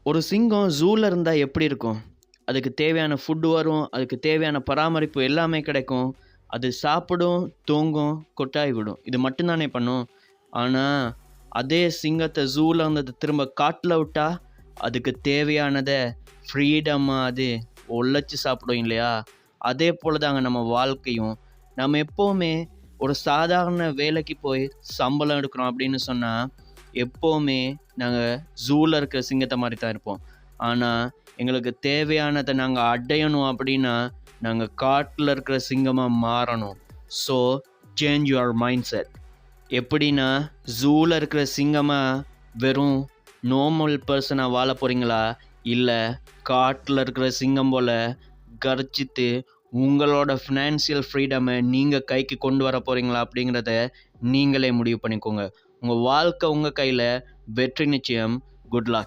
ஒரு சிங்கம் ஜூல இருந்தா எப்படி இருக்கும்? அதுக்கு தேவையான ஃபுட் வரும். அதுக்கு தேவையான பராமரிப்பு எல்லாமே கிடைக்கும். அது சாப்பிடும், தூங்கும், கொட்டாய் விடும். இது மட்டும் தானே பண்ணும். ஆனா, அதே சிங்கத்த ஜூல இருந்து அது திரும்ப காட்டுல விட்டா, அதுக்கு தேவையானத ஃப்ரீடமா அது உழைச்சு சாப்பிடும் இல்லையா? அதே போல தாங்க நம்ம வாழ்க்கையும். நம்ம எப்பவுமே ஒரு சாதாரண வேலைக்கு போய் சம்பளம் எடுக்கிறோம் அப்படின்னு சொன்னா, எப்பவுமே நாங்க ஜூல இருக்கிற சிங்கத்த மாரி தான் இருப்போம். ஆனா, எங்களுக்கு தேவையானத நாங்க அடையணும் அப்படின்னா, நாங்க காட்டுல இருக்கிற சிங்கமா மாறணும். So, change your mind set. எப்படின்னா, ஜூல இருக்கிற சிங்கமா வெறும் நார்மல் பெர்சனா வாழப் போறீங்களா? இல்ல காட்டுல இருக்கிற சிங்கம் போல கர்ஜித்து உங்களோட ஃபினான்ஷியல் ஃப்ரீடமை நீங்க கைக்கு கொண்டு வர போறீங்களா? அப்படிங்கிறத நீங்களே முடிவு பண்ணிக்கோங்க. உங்க வாழ்க்கை உங்க கையில. வெற்றி நிச்சயம். Good luck.